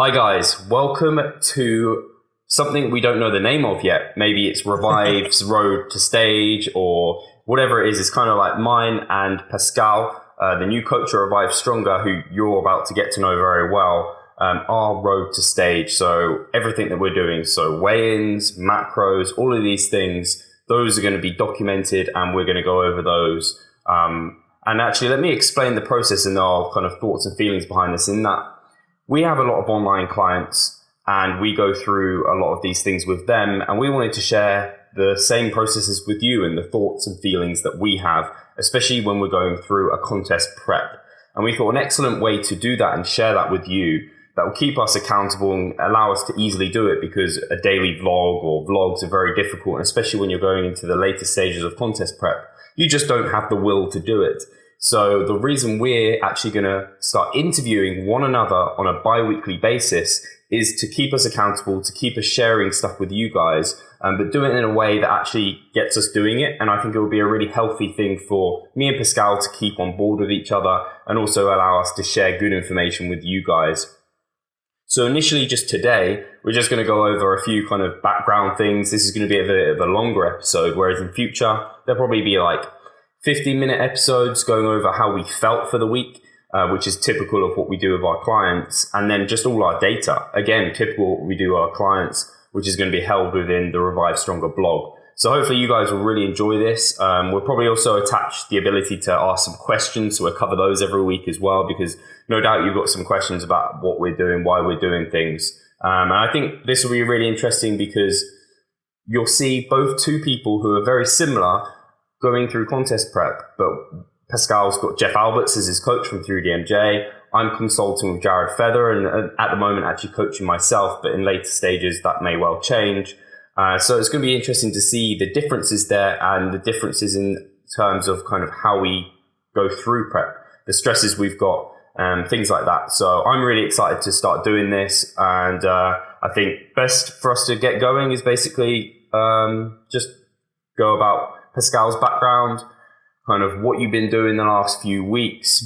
Hi guys, welcome to something we don't know the name of yet. Maybe it's Revive's Road to Stage or whatever it is. It's kind of like mine and Pascal, the new coach of Revive Stronger, who you're about to get to know very well, our road to stage. So everything that we're doing, so weigh-ins, macros, all of these things, those are going to be documented and we're going to go over those. And actually, let me explain the process and our kind of thoughts and feelings behind this in that we have a lot of online clients and we go through a lot of these things with them, and we wanted to share the same processes with you and the thoughts and feelings that we have, especially when we're going through a contest prep. And we thought an excellent way to do that and share that with you that will keep us accountable and allow us to easily do it, because a daily vlog or vlogs are very difficult, and especially when you're going into the later stages of contest prep, you just don't have the will to do it. So the reason we're actually going to start interviewing one another on a bi-weekly basis is to keep us accountable, to keep us sharing stuff with you guys, but do it in a way that actually gets us doing it. And I think it will be a really healthy thing for me and Pascal to keep on board with each other and also allow us to share good information with you guys. So initially, just today, we're just going to go over a few kind of background things. This is going to be a bit of a longer episode, whereas in future, there'll probably be like 15-minute episodes going over how we felt for the week, which is typical of what we do with our clients, and then just all our data. Again, typical of what we do with our clients, which is going to be held within the Revive Stronger blog. So hopefully you guys will really enjoy this. We'll probably also attach the ability to ask some questions, so we'll cover those every week as well, because no doubt you've got some questions about what we're doing, why we're doing things. And I think this will be really interesting because you'll see both two people who are very similar going through contest prep, but Pascal's got Jeff Alberts as his coach from 3DMJ. I'm consulting with Jared Feather and at the moment actually coaching myself, but in later stages that may well change. So it's going to be interesting to see the differences there and the differences in terms of kind of how we go through prep, the stresses we've got, things like that. So I'm really excited to start doing this, and I think best for us to get going is basically just go about Pascal's background, kind of what you've been doing the last few weeks.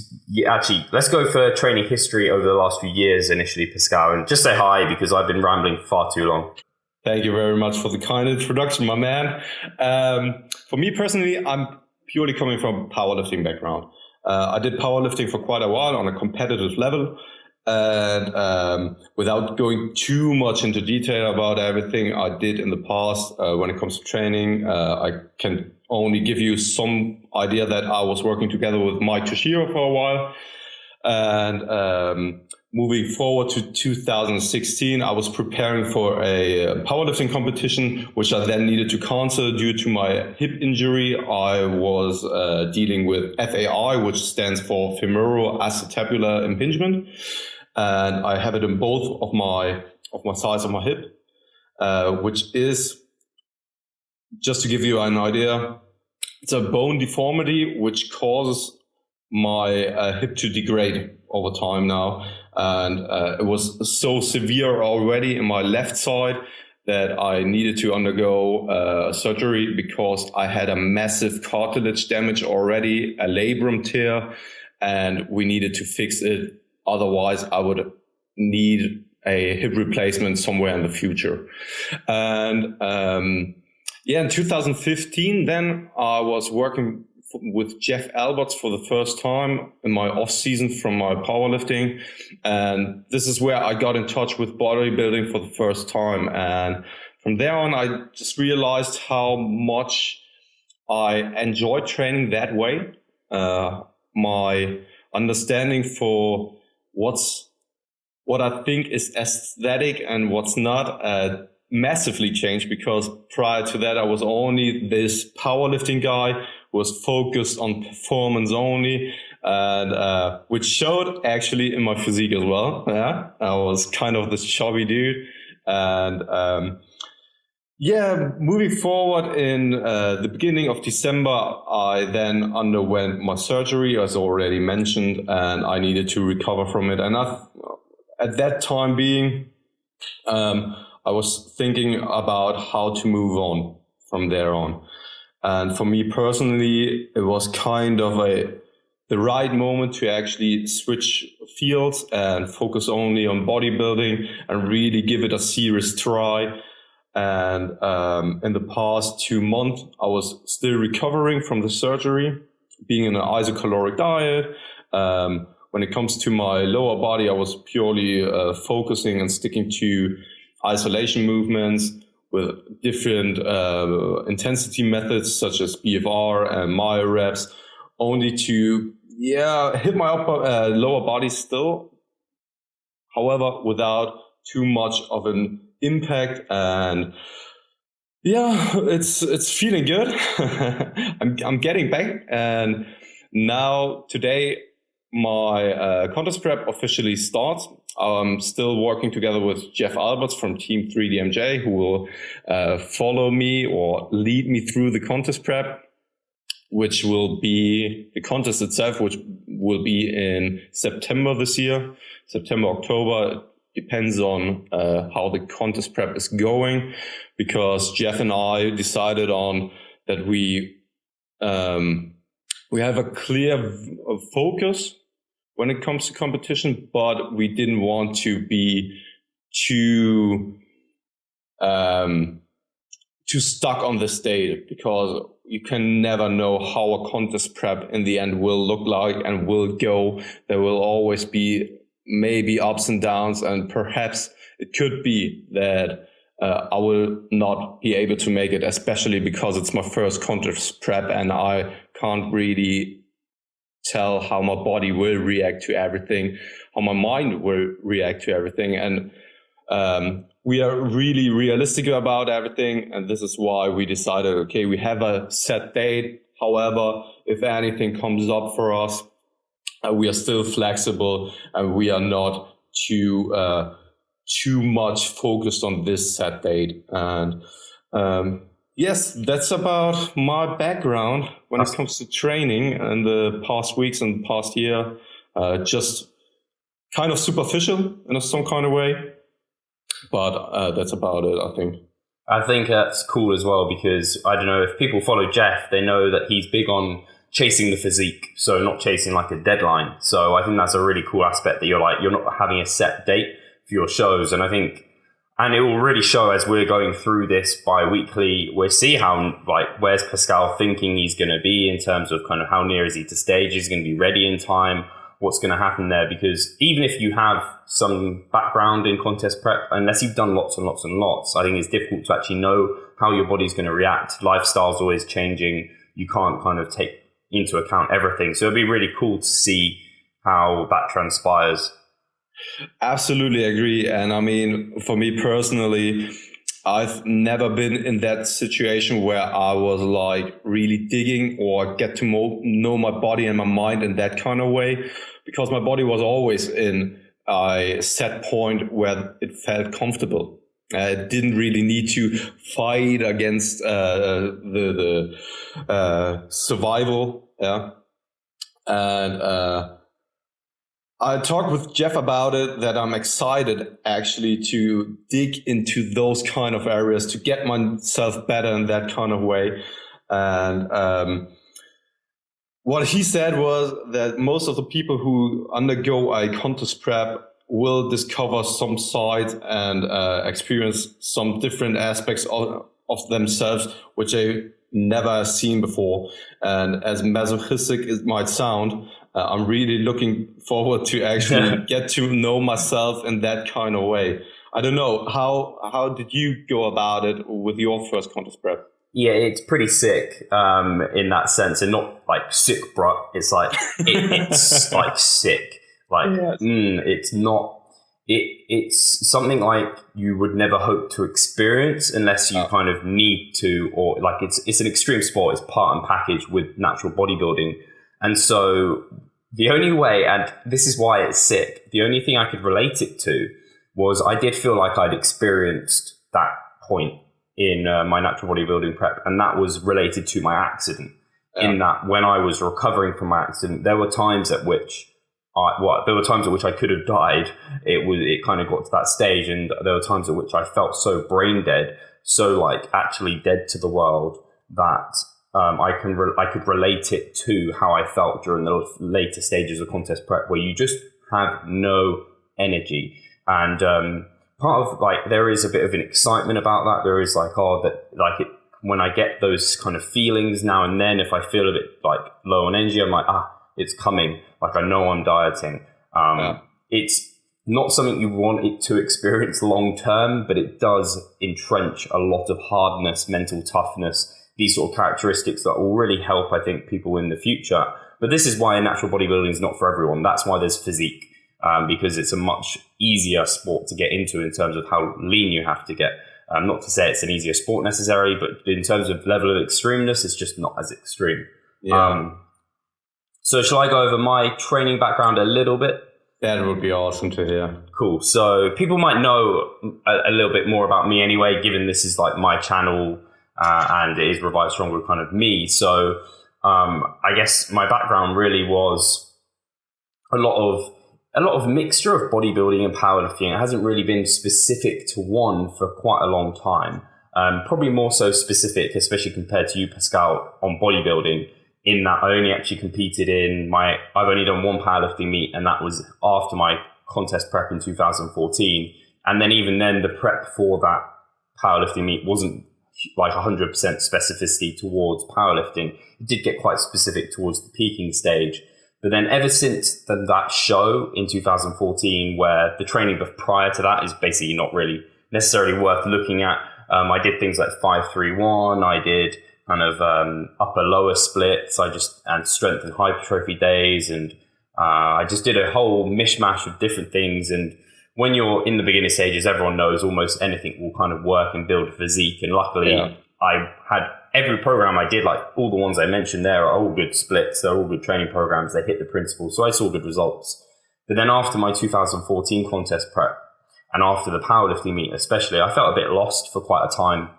Actually, let's go for training history over the last few years initially, Pascal, and just say hi because I've been rambling far too long. Thank you very much for the kind introduction, my man. For me personally, I'm purely coming from a powerlifting background. I did powerlifting for quite a while on a competitive level. And without going too much into detail about everything I did in the past, when it comes to training, I can only give you some idea that I was working together with Mike Toshiro for a while. And moving forward to 2016, I was preparing for a powerlifting competition, which I then needed to cancel due to my hip injury. I was dealing with FAI, which stands for femoral acetabular impingement. And I have it in both of my sides of my hip, which is, just to give you an idea, it's a bone deformity which causes my hip to degrade over time now. And it was so severe already in my left side that I needed to undergo surgery because I had a massive cartilage damage already, a labrum tear, and we needed to fix it. Otherwise, I would need a hip replacement somewhere in the future. And in 2015, then I was working with Jeff Alberts for the first time in my off season from my powerlifting. And this is where I got in touch with bodybuilding for the first time. And from there on, I just realized how much I enjoyed training that way. My understanding for what I think is aesthetic and what's not massively changed, because prior to that I was only this powerlifting guy who was focused on performance only, and which showed actually in my physique as well. Yeah, I was kind of this chubby dude, and moving forward in the beginning of December, I then underwent my surgery, as already mentioned, and I needed to recover from it. And at that time being, I was thinking about how to move on from there on. And for me personally, it was kind of a the right moment to actually switch fields and focus only on bodybuilding and really give it a serious try. And in the past 2 months, I was still recovering from the surgery, being in an isocaloric diet. When it comes to my lower body, I was purely focusing and sticking to isolation movements with different intensity methods such as BFR and myo reps, only to hit my lower body still, however, without too much of an impact. And it's feeling good. I'm getting back, and now today my contest prep officially starts. I'm still working together with Jeff Alberts from Team 3DMJ, who will follow me or lead me through the contest prep, which will be the contest itself, which will be in September this year, September, October. Depends on how the contest prep is going, because Jeff and I decided on that we have a clear focus when it comes to competition, but we didn't want to be too stuck on this date, because you can never know how a contest prep in the end will look like and will go. There will always be maybe ups and downs, and perhaps it could be that I will not be able to make it, especially because it's my first contest prep and I can't really tell how my body will react to everything, how my mind will react to everything. And we are really realistic about everything. And this is why we decided, okay, we have a set date. However, if anything comes up for us, we are still flexible, and we are not too much focused on this set date. And yes, that's about my background when it comes to training in the past weeks and past year. Just kind of superficial in some kind of way, but that's about it, I think. I think that's cool as well, because I don't know if people follow Jeff, they know that he's big on chasing the physique, so not chasing like a deadline. So I think that's a really cool aspect, that you're not having a set date for your shows. And I think, and it will really show as we're going through this bi-weekly, we'll see how, where's Pascal thinking he's going to be in terms of kind of how near is he to stage, is he going to be ready in time, what's going to happen there. Because even if you have some background in contest prep, unless you've done lots and lots and lots, I think it's difficult to actually know how your body's going to react. Lifestyle's always changing. You can't kind of take into account everything. So it'd be really cool to see how that transpires. Absolutely agree. And I mean, for me personally, I've never been in that situation where I was like really digging or get to know my body and my mind in that kind of way, because my body was always in a set point where it felt comfortable. It didn't really need to fight against the survival. Yeah. And I talked with Jeff about it, that I'm excited actually to dig into those kind of areas, to get myself better in that kind of way. And what he said was that most of the people who undergo a contest prep will discover some sides and experience some different aspects of themselves, which they never seen before. And as masochistic it might sound, I'm really looking forward to actually get to know myself in that kind of way. I don't know, how did you go about it with your first contest prep? Yeah, it's pretty sick in that sense, and not like sick, bro. It's like it's like sick. Like it's not. It's something like you would never hope to experience unless you kind of need to, or like it's an extreme sport. It's part and package with natural bodybuilding. And so the only way, and this is why it's sick, the only thing I could relate it to was I did feel like I'd experienced that point in my natural bodybuilding prep, and that was related to my accident. In that when I was recovering from my accident, there were times at which I could have died. It kind of got to that stage, and there were times at which I felt so brain dead, so like actually dead to the world, that I could relate it to how I felt during the later stages of contest prep, where you just have no energy. And part of like there is a bit of an excitement about that. There is when I get those kind of feelings now and then, if I feel a bit like low on energy, I'm like, it's coming. Like I know I'm dieting. It's not something you want it to experience long term, but it does entrench a lot of hardness, mental toughness, these sort of characteristics that will really help, I think, people in the future. But this is why natural bodybuilding is not for everyone. That's why there's physique, because it's a much easier sport to get into in terms of how lean you have to get. Not to say it's an easier sport necessarily, but in terms of level of extremeness, it's just not as extreme. Yeah. So shall I go over my training background a little bit? That would be awesome to hear. Cool. So people might know a little bit more about me anyway, given this is like my channel and it is Revive Stronger kind of me. So I guess my background really was a lot of mixture of bodybuilding and powerlifting. It hasn't really been specific to one for quite a long time. Probably more so specific, especially compared to you, Pascal, on bodybuilding, in that I only actually competed I've only done one powerlifting meet, and that was after my contest prep in 2014. And then even then, the prep for that powerlifting meet wasn't like 100% specificity towards powerlifting. It did get quite specific towards the peaking stage. But then ever since that show in 2014, where the training prior to that is basically not really necessarily worth looking at, I did things like 5-3-1. I did kind of upper lower splits. And strength and hypertrophy days. And I just did a whole mishmash of different things. And when you're in the beginning stages, everyone knows almost anything will kind of work and build physique. And luckily, I had every program I did, like all the ones I mentioned there, are all good splits. They're all good training programs. They hit the principles. So I saw good results. But then after my 2014 contest prep and after the powerlifting meet especially, I felt a bit lost for quite a time.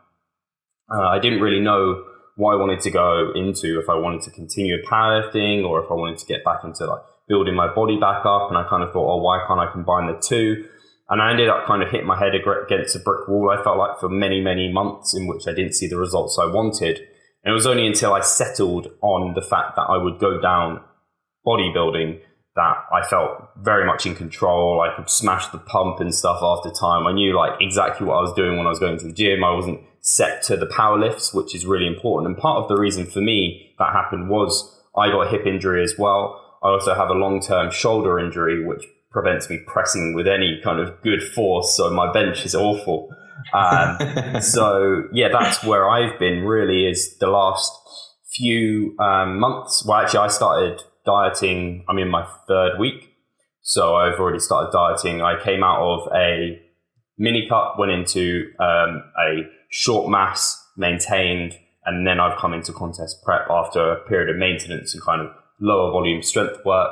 I didn't really know what I wanted to go into, if I wanted to continue powerlifting or if I wanted to get back into like building my body back up. And I kind of thought, why can't I combine the two? And I ended up kind of hitting my head against a brick wall, I felt like, for many, many months, in which I didn't see the results I wanted. And it was only until I settled on the fact that I would go down bodybuilding that I felt very much in control. I could smash the pump and stuff after time. I knew like exactly what I was doing when I was going to the gym. I wasn't set to the power lifts, which is really important. And part of the reason for me that happened was I got a hip injury as well. I also have a long-term shoulder injury, which prevents me pressing with any kind of good force. So my bench is awful. So yeah, that's where I've been really, is the last few months. Well, actually I started dieting. I'm in my 3rd week. So I've already started dieting. I came out of a mini cut, went into a short mass, maintained, and then I've come into contest prep after a period of maintenance and kind of lower volume strength work.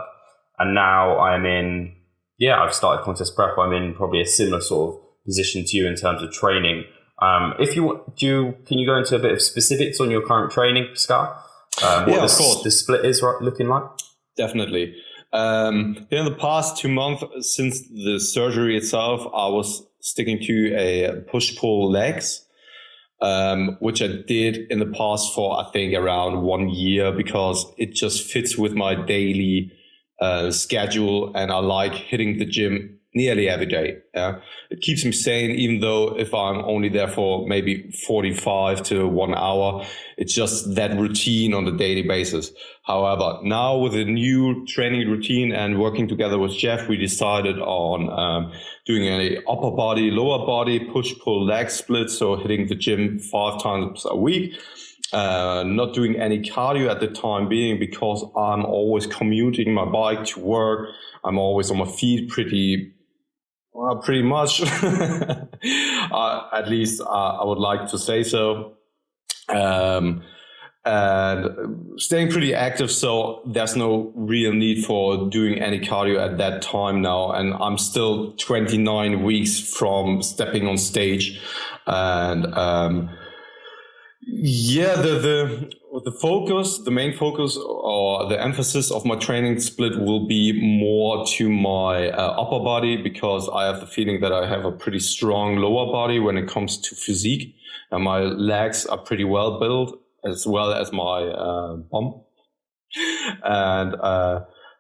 And now I've started contest prep. I'm in probably a similar sort of position to you in terms of training. Can you go into a bit of specifics on your current training, Pascal? Of course. The split is looking like? Definitely. In the past 2 months since the surgery itself, I was sticking to a push-pull legs, which I did in the past for, I think, around 1 year, because it just fits with my daily schedule, and I like hitting the gym nearly every day. It keeps me sane, even though if I'm only there for maybe 45 to 1 hour, it's just that routine on a daily basis. However, now with a new training routine and working together with Jeff, we decided on doing a upper body, lower body, push-pull leg split. So hitting the gym 5 times a week. Not doing any cardio at the time being, because I'm always commuting my bike to work. I'm always on my feet pretty much. At least I would like to say so. And staying pretty active, so there's no real need for doing any cardio at that time now. And I'm still 29 weeks from stepping on stage. And the main focus or the emphasis of my training split will be more to my upper body, because I have the feeling that I have a pretty strong lower body when it comes to physique, and my legs are pretty well built. as well as my bum. And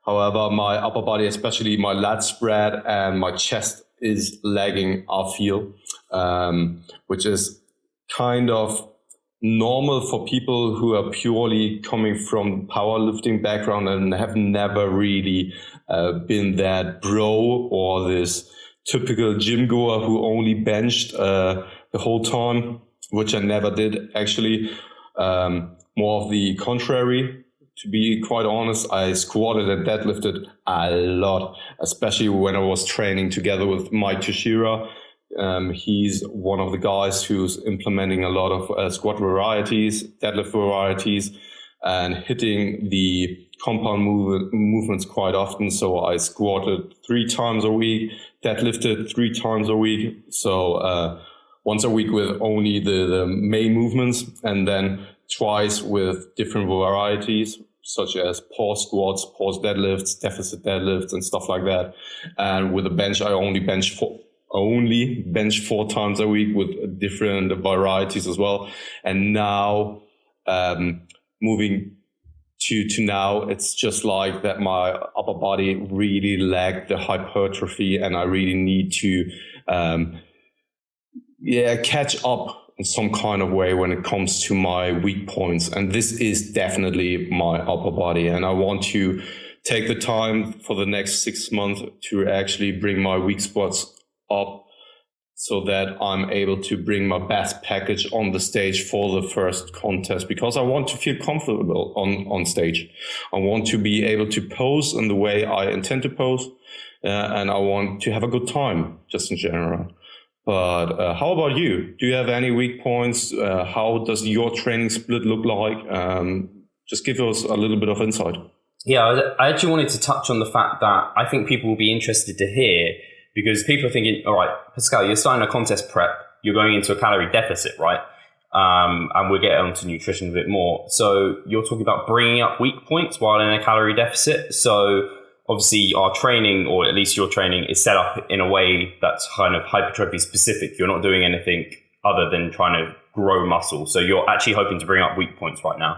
however, my upper body, especially my lat spread and my chest, is lagging, I feel, which is kind of normal for people who are purely coming from powerlifting background and have never really been that bro or this typical gym goer who only benched the whole time, which I never did actually. More of the contrary. To be quite honest, I squatted and deadlifted a lot, especially when I was training together with Mike Toshira. He's one of the guys who's implementing a lot of squat varieties, deadlift varieties, and hitting the compound movements quite often. So I squatted 3 times a week, deadlifted 3 times a week. So once a week with only the main movements, and then twice with different varieties, such as pause squats, pause deadlifts, deficit deadlifts, and stuff like that. And with a bench, I only bench 4 times a week with different varieties as well. And now, moving to now, it's just like that my upper body really lacked the hypertrophy, and I really need to catch up in some kind of way when it comes to my weak points. And this is definitely my upper body. And I want to take the time for the next 6 months to actually bring my weak spots up so that I'm able to bring my best package on the stage for the first contest, because I want to feel comfortable on stage. I want to be able to pose in the way I intend to pose, and I want to have a good time just in general. But how about you? Do you have any weak points? How does your training split look like? Just give us a little bit of insight. Yeah, I actually wanted to touch on the fact that I think people will be interested to hear, because people are thinking, all right, Pascal, you're starting a contest prep. You're going into a calorie deficit, right? And we'll get onto nutrition a bit more. So you're talking about bringing up weak points while in a calorie deficit. So obviously our training, or at least your training, is set up in a way that's kind of hypertrophy specific. You're not doing anything other than trying to grow muscle. So you're actually hoping to bring up weak points right now.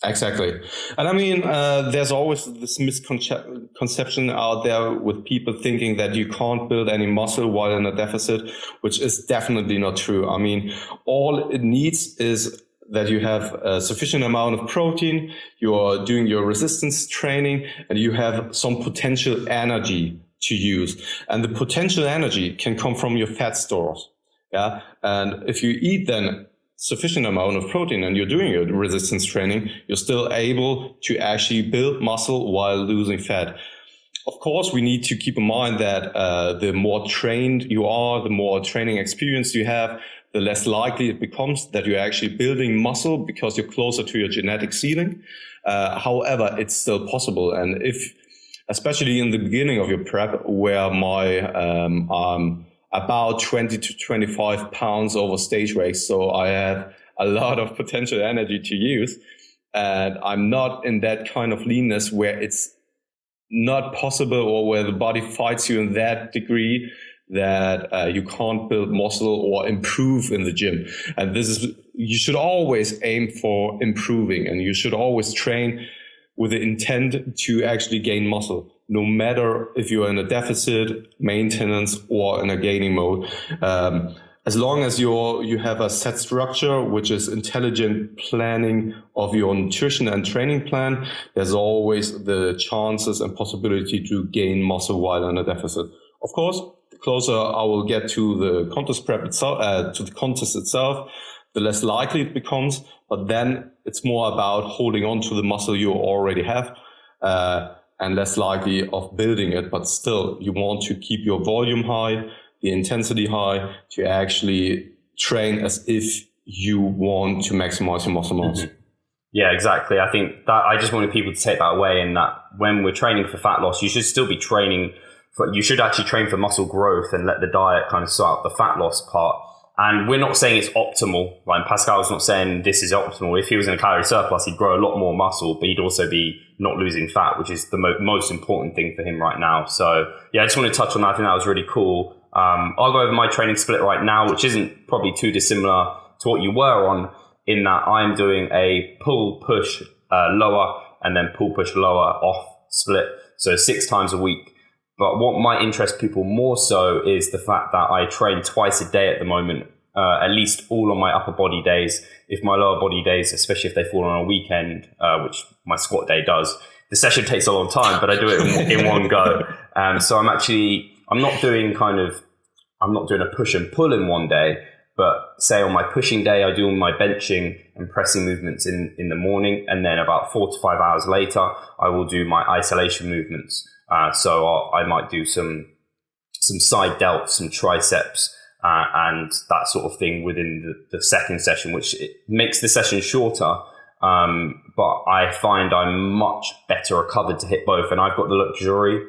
Exactly. And I mean, there's always this misconception out there with people thinking that you can't build any muscle while in a deficit, which is definitely not true. I mean, all it needs is that you have a sufficient amount of protein, you are doing your resistance training, and you have some potential energy to use. And the potential energy can come from your fat stores. Yeah. And if you eat then sufficient amount of protein and you're doing your resistance training, you're still able to actually build muscle while losing fat. Of course, we need to keep in mind that the more trained you are, the more training experience you have, the less likely it becomes that you're actually building muscle because you're closer to your genetic ceiling. However, it's still possible. And if, especially in the beginning of your prep, where my about 20 to 25 pounds over stage weight, so I have a lot of potential energy to use, and I'm not in that kind of leanness where it's not possible, or where the body fights you in that degree that you can't build muscle or improve in the gym. And this is, you should always aim for improving, and you should always train with the intent to actually gain muscle, no matter if you're in a deficit, maintenance, or in a gaining mode. As long as you have a set structure, which is intelligent planning of your nutrition and training plan, there's always the chances and possibility to gain muscle while in a deficit. Of course, the closer I will get to the contest prep itself, to the contest itself, the less likely it becomes. But then it's more about holding on to the muscle you already have, and less likely of building it. But still, you want to keep your volume high, the intensity high, to actually train as if you want to maximize your muscle mass. Mm-hmm. Yeah, exactly. I think that I just wanted people to take that away, and that when we're training for fat loss, you should still be training you should actually train for muscle growth and let the diet kind of sort out the fat loss part. And we're not saying it's optimal. Like Pascal's not saying this is optimal. If he was in a calorie surplus, he'd grow a lot more muscle, but he'd also be not losing fat, which is the most important thing for him right now. So yeah, I just want to touch on that. I think that was really cool. I'll go over my training split right now, which isn't probably too dissimilar to what you were on. in that I'm doing a pull push lower and then pull push lower off split, so 6 times a week. But what might interest people more so is the fact that I train twice a day at the moment, at least all on my upper body days. If my lower body days, especially if they fall on a weekend, which my squat day does, the session takes a long time, but I do it in one go. So I'm not doing a push and pull in one day, but say on my pushing day, I do my benching and pressing movements in the morning. And then about 4 to 5 hours later, I will do my isolation movements. So I might do some side delts, some triceps, and that sort of thing within the second session, which it makes the session shorter. But I find I'm much better recovered to hit both. And I've got the luxury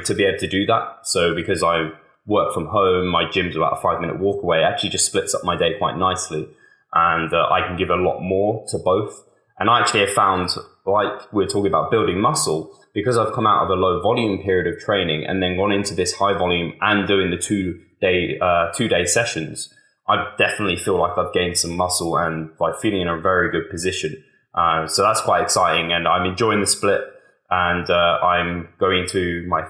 to be able to do that. So because I work from home, my gym's about a 5-minute walk away, it actually just splits up my day quite nicely. And I can give a lot more to both. And I actually have found, like we're talking about building muscle, because I've come out of a low volume period of training and then gone into this high volume and doing the two-day sessions, I definitely feel like I've gained some muscle and like feeling in a very good position. So that's quite exciting, and I'm enjoying the split. And I'm going to my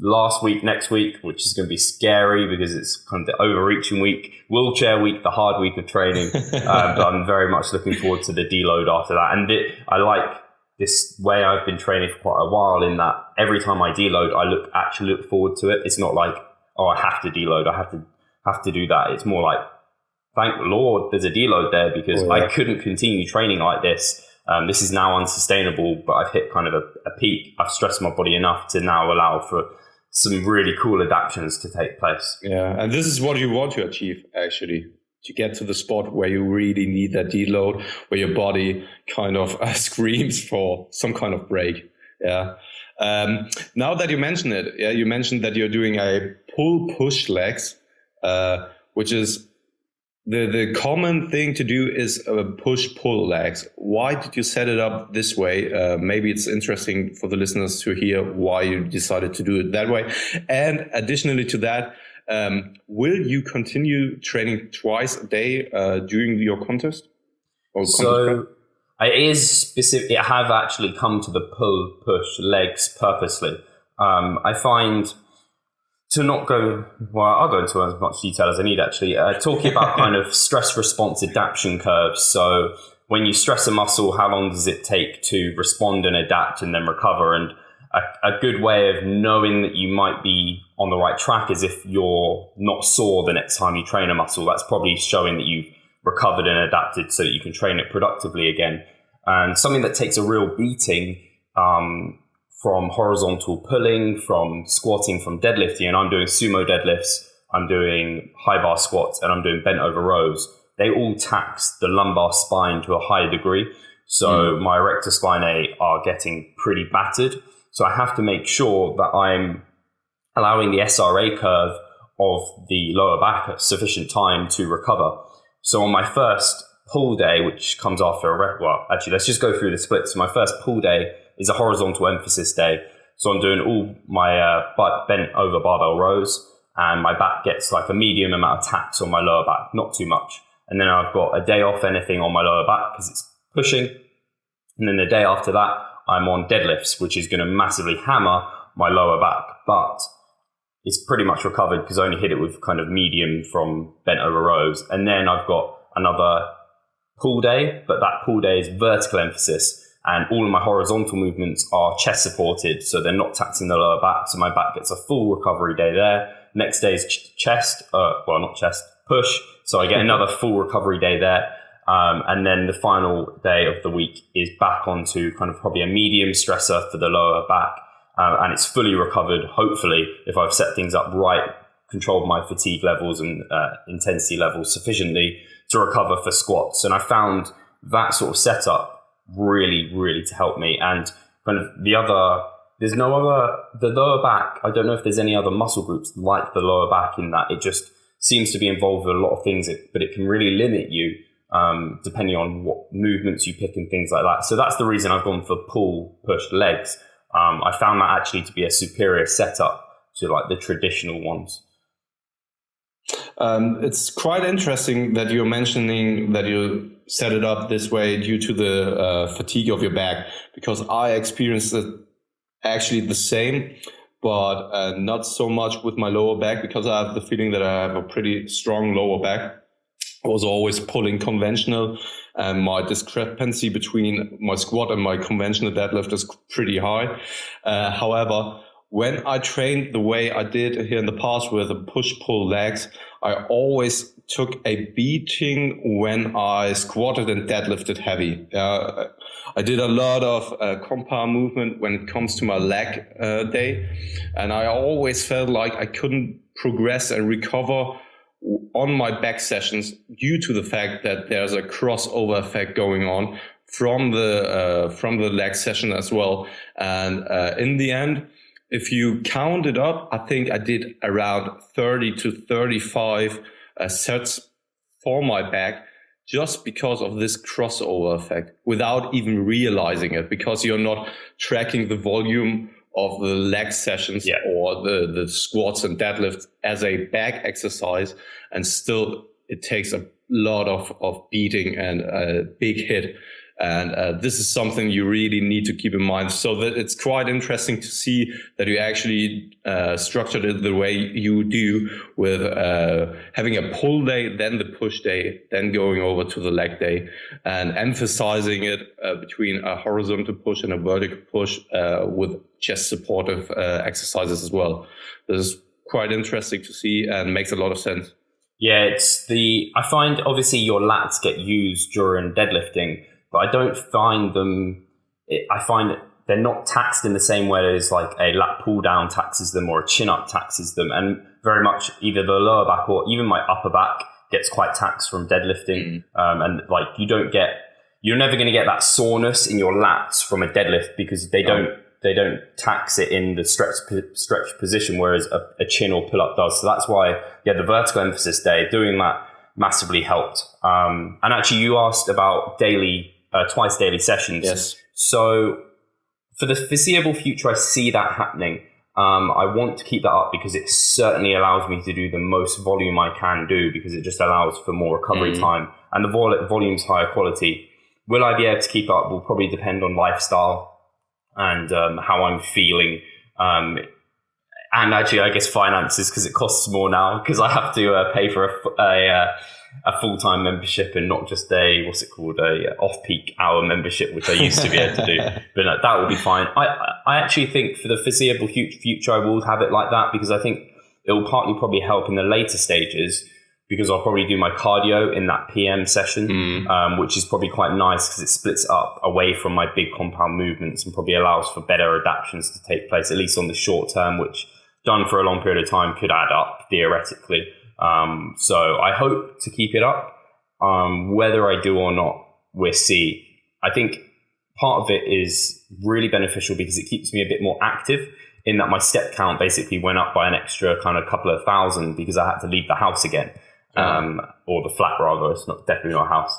last week next week, which is going to be scary because it's kind of the overreaching week, wheelchair week, the hard week of training. But I'm very much looking forward to the deload after that. And I like this way I've been training for quite a while, in that every time I deload, I actually look forward to it. It's not like, oh, I have to deload, I have to do that. It's more like, thank the Lord there's a deload there, because I couldn't continue training like this. This is now unsustainable, but I've hit kind of a peak. I've stressed my body enough to now allow for some really cool adaptations to take place. Yeah, and this is what you want to achieve, actually, to get to the spot where you really need that deload, where your body kind of screams for some kind of break. Yeah. Now that you mention it, you mentioned that you're doing a pull-push legs, which is the common thing to do is push-pull legs. Why did you set it up this way? Maybe it's interesting for the listeners to hear why you decided to do it that way. And additionally to that, will you continue training twice a day during your contest? So it is specific. I have actually come to the pull-push legs purposely. I find, to not go, well, I'll go into as much detail as I need actually, talking about kind of stress response adaptation curves. So when you stress a muscle, how long does it take to respond and adapt and then recover? And a good way of knowing that you might be on the right track is if you're not sore the next time you train a muscle. That's probably showing that you've recovered and adapted so that you can train it productively again. And something that takes a real beating, from horizontal pulling, from squatting, from deadlifting, and I'm doing sumo deadlifts, I'm doing high bar squats, and I'm doing bent over rows. They all tax the lumbar spine to a high degree. So my erector spinae are getting pretty battered. So I have to make sure that I'm allowing the SRA curve of the lower back sufficient time to recover. So on my first pull day, which comes after actually, let's just go through the splits. So my first pull day is a horizontal emphasis day. So I'm doing all my bent over barbell rows, and my back gets like a medium amount of tax on my lower back, not too much. And then I've got a day off anything on my lower back because it's pushing. And then the day after that, I'm on deadlifts, which is going to massively hammer my lower back. But it's pretty much recovered because I only hit it with kind of medium from bent over rows. And then I've got another pull day, but that pull day is vertical emphasis. And all of my horizontal movements are chest supported, so they're not taxing the lower back. So my back gets a full recovery day there. Next day is chest, not chest, push. So I get another full recovery day there. And then the final day of the week is back onto kind of probably a medium stressor for the lower back. And it's fully recovered, hopefully, if I've set things up right, controlled my fatigue levels and intensity levels sufficiently to recover for squats. And I found that sort of setup really to help me. And kind of the lower back, I don't know if there's any other muscle groups like the lower back, in that it just seems to be involved with a lot of things, but it can really limit you depending on what movements you pick and things like that. So that's the reason I've gone for pull push legs. I found that actually to be a superior setup to like the traditional ones. It's quite interesting that you're mentioning that you set it up this way due to the fatigue of your back, because I experienced it actually the same, but not so much with my lower back, because I have the feeling that I have a pretty strong lower back. I was always pulling conventional, and my discrepancy between my squat and my conventional deadlift is pretty high. However, when I trained the way I did here in the past with the push-pull legs, I always took a beating when I squatted and deadlifted heavy. I did a lot of compound movement when it comes to my leg day, and I always felt like I couldn't progress and recover on my back sessions due to the fact that there's a crossover effect going on from the leg session as well. And in the end, if you count it up, I think I did around 30 to 35 sets for my back, just because of this crossover effect, without even realizing it, because you're not tracking the volume of the leg sessions or the squats and deadlifts as a back exercise, and still it takes a lot of beating and a big hit. And this is something you really need to keep in mind. So that it's quite interesting to see that you actually structured it the way you do, with having a pull day, then the push day, then going over to the leg day, and emphasizing it between a horizontal push and a vertical push with chest supportive exercises as well. This is quite interesting to see and makes a lot of sense. Yeah, I find obviously your lats get used during deadlifting, but I don't find them, I find they're not taxed in the same way as like a lat pull down taxes them or a chin up taxes them. And very much either the lower back or even my upper back gets quite taxed from deadlifting. And like you're never going to get that soreness in your lats from a deadlift, because they don't tax it in the stretch position, whereas a chin or pull up does. So that's why, the vertical emphasis day, doing that massively helped. And actually you asked about twice daily sessions. Yes. So for the foreseeable future, I see that happening. I want to keep that up because it certainly allows me to do the most volume I can do, because it just allows for more recovery time, and the volume's higher quality. Will I be able to keep up? Will probably depend on lifestyle and how I'm feeling. And actually, I guess finances, because it costs more now, because I have to pay for a full-time membership and not just a off-peak hour membership, which I used to be able to do. But that will be fine. I actually think for the foreseeable future, I will have it like that, because I think it will partly probably help in the later stages, because I'll probably do my cardio in that PM session, which is probably quite nice because it splits up away from my big compound movements and probably allows for better adaptations to take place, at least on the short term, which done for a long period of time could add up theoretically. So I hope to keep it up. Whether I do or not, we'll see. I think part of it is really beneficial because it keeps me a bit more active, in that my step count basically went up by an extra kind of couple of thousand because I had to leave the house again. Or the flat rather, it's definitely not a house.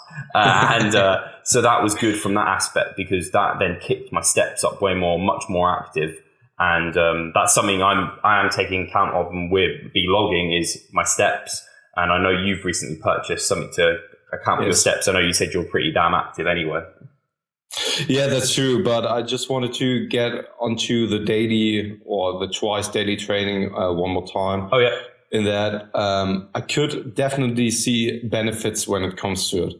So that was good from that aspect, because that then kicked my steps up way more, much more active. And that's something I am taking account of with vlogging, is my steps. And I know you've recently purchased something to account for your steps. I know you said you're pretty damn active anyway. Yeah, that's true. But I just wanted to get onto the daily or the twice daily training one more time. Oh, yeah. In that I could definitely see benefits when it comes to it.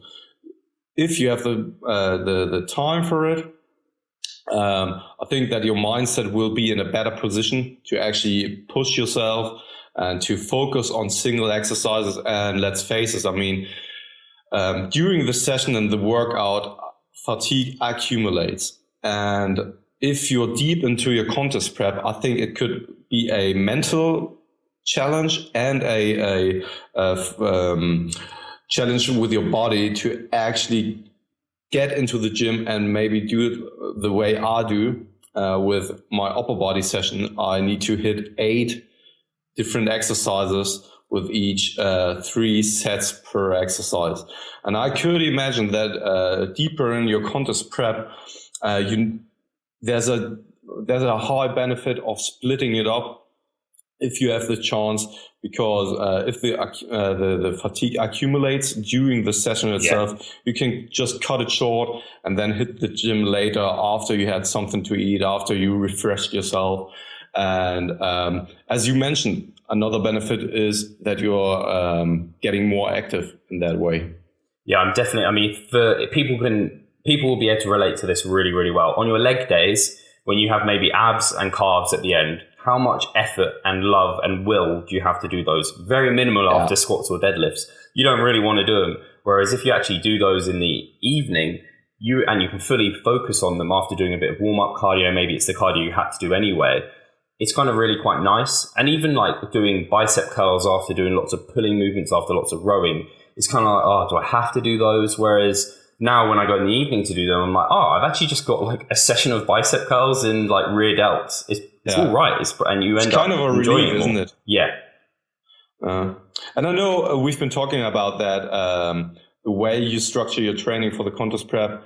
If you have the time for it, I think that your mindset will be in a better position to actually push yourself and to focus on single exercises. And let's face it, I mean, during the session and the workout, fatigue accumulates. And if you're deep into your contest prep, I think it could be a mental challenge and a challenge with your body to actually get into the gym and maybe do it the way I do with my upper body session. I need to hit 8 different exercises with each 3 sets per exercise. And I could imagine that deeper in your contest prep, there's a high benefit of splitting it up if you have the chance, because if the fatigue accumulates during the session itself, you can just cut it short and then hit the gym later after you had something to eat, after you refreshed yourself. And as you mentioned, another benefit is that you're getting more active in that way. Yeah, I'm definitely. I mean, people will be able to relate to this really, really well. On your leg days, when you have maybe abs and calves at the end, how much effort and love and will do you have to do those? Very minimal after squats or deadlifts. You don't really want to do them. Whereas if you actually do those in the evening, you can fully focus on them after doing a bit of warm-up cardio. Maybe it's the cardio you had to do anyway. It's kind of really quite nice. And even like doing bicep curls after doing lots of pulling movements, after lots of rowing, it's kind of like, oh, do I have to do those? Whereas now when I go in the evening to do them, I'm like, oh, I've actually just got like a session of bicep curls and like rear delts. It's all right. And you end up kind of a enjoying relief, isn't it? Yeah. And I know we've been talking about that, the way you structure your training for the contest prep.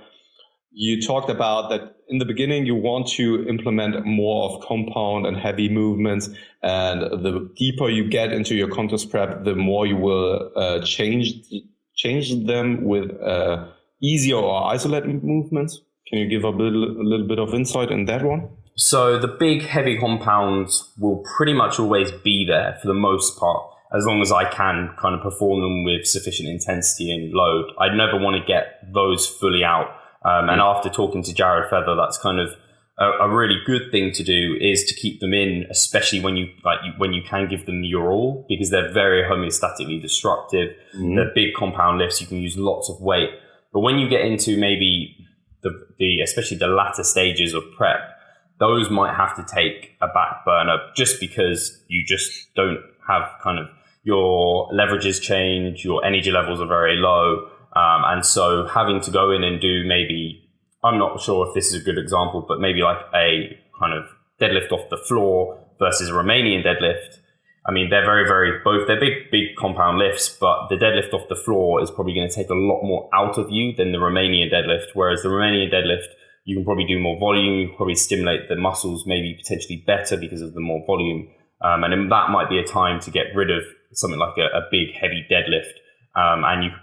You talked about that in the beginning, you want to implement more of compound and heavy movements. And the deeper you get into your contest prep, the more you will change them with easier or isolated movements. Can you give a little bit of insight in that one? So the big heavy compounds will pretty much always be there for the most part, as long as I can kind of perform them with sufficient intensity and load. I'd never want to get those fully out. And after talking to Jared Feather, that's kind of a really good thing to do, is to keep them in, especially when you can give them your all, because they're very homeostatically destructive. They're big compound lifts. You can use lots of weight. But when you get into maybe especially the latter stages of prep, those might have to take a back burner just because you just don't have kind of your leverages change, your energy levels are very low. And so having to go in and do maybe, I'm not sure if this is a good example, but maybe like a kind of deadlift off the floor versus a Romanian deadlift. I mean, they're they're big compound lifts, but the deadlift off the floor is probably going to take a lot more out of you than the Romanian deadlift. Whereas the Romanian deadlift, you can probably do more volume, you can probably stimulate the muscles maybe potentially better because of the more volume. And then that might be a time to get rid of something like a big heavy deadlift.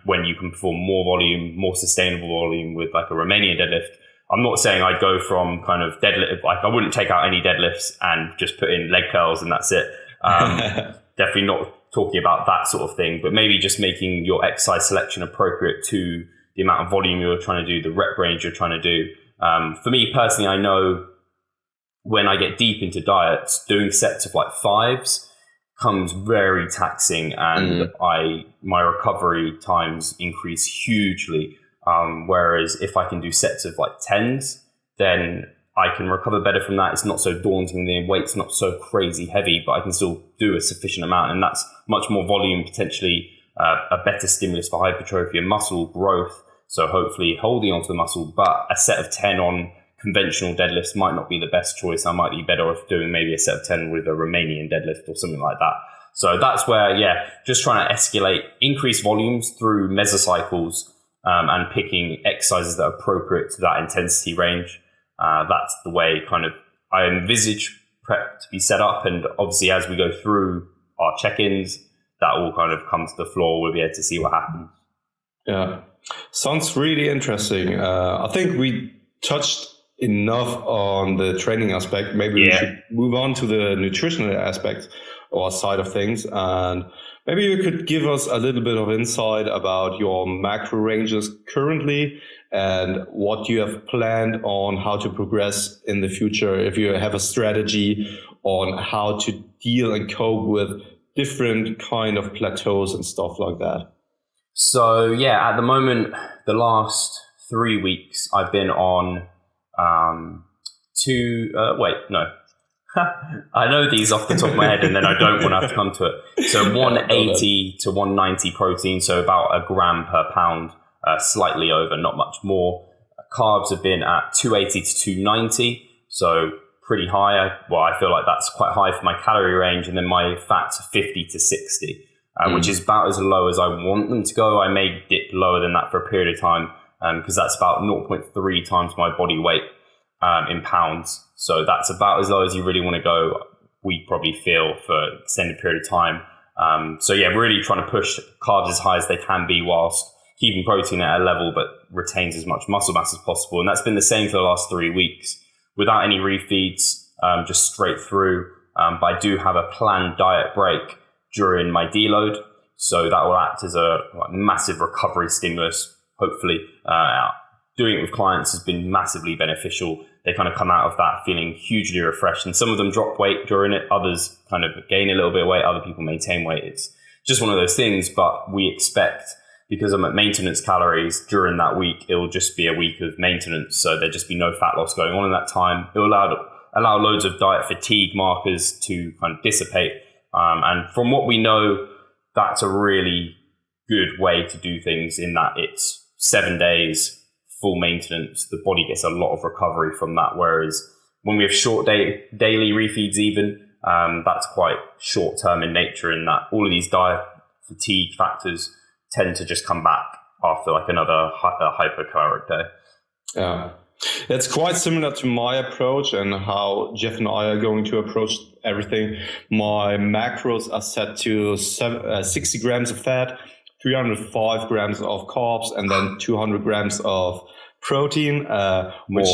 When you can perform more volume, more sustainable volume with like a Romanian deadlift. I'm not saying I'd go from kind of deadlift, like I wouldn't take out any deadlifts and just put in leg curls and that's it. Definitely not talking about that sort of thing, but maybe just making your exercise selection appropriate to the amount of volume you're trying to do, the rep range you're trying to do. For me personally, I know when I get deep into diets, doing sets of like 5s comes very taxing, and my recovery times increase hugely. Whereas if I can do sets of like 10s, then I can recover better from that. It's not so daunting. The weight's not so crazy heavy, but I can still do a sufficient amount. And that's much more volume, potentially a better stimulus for hypertrophy and muscle growth. So hopefully holding onto the muscle, but a set of 10 on conventional deadlifts might not be the best choice. I might be better off doing maybe a set of 10 with a Romanian deadlift or something like that. So that's where, just trying to escalate, increase volumes through mesocycles, and picking exercises that are appropriate to that intensity range. That's the way kind of I envisage prep to be set up. And obviously as we go through our check-ins, that will kind of come to the floor. We'll be able to see what happens. Yeah. Sounds really interesting. I think we touched enough on the training aspect. Maybe we should move on to the nutritional aspect or side of things. And maybe you could give us a little bit of insight about your macro ranges currently and what you have planned on how to progress in the future, if you have a strategy on how to deal and cope with different kind of plateaus and stuff like that. So at the moment, the last 3 weeks, I've been on I know these off the top of my head and then I don't want to have to come to it. So 180 to 190 protein, so about a gram per pound, slightly over, not much more. Carbs have been at 280 to 290, so pretty high. I feel like that's quite high for my calorie range. And then my fats are 50 to 60, which is about as low as I want them to go. I may dip lower than that for a period of time, because that's about 0.3 times my body weight in pounds. So that's about as low as you really want to go. we probably feel for an extended period of time. So yeah, really trying to push carbs as high as they can be whilst keeping protein at a level but retains as much muscle mass as possible. And that's been the same for the last 3 weeks without any refeeds, just straight through. But I do have a planned diet break during my deload. So that will act as a massive recovery stimulus, hopefully. Doing it with clients has been massively beneficial. They kind of come out of that feeling hugely refreshed. And some of them drop weight during it. Others kind of gain a little bit of weight. Other people maintain weight. It's just one of those things. But we expect, because I'm at maintenance calories during that week, it'll just be a week of maintenance. So there'll just be no fat loss going on in that time. It'll allow loads of diet fatigue markers to kind of dissipate. And from what we know, that's a really good way to do things in that it's 7 days, full maintenance. The body gets a lot of recovery from that. Whereas when we have short daily refeeds even, that's quite short term in nature, in that all of these diet fatigue factors tend to just come back after like another hypercaloric day. Yeah. It's quite similar to my approach and how Jeff and I are going to approach everything. My macros are set to 60 grams of fat, 305 grams of carbs, and then 200 grams of protein, which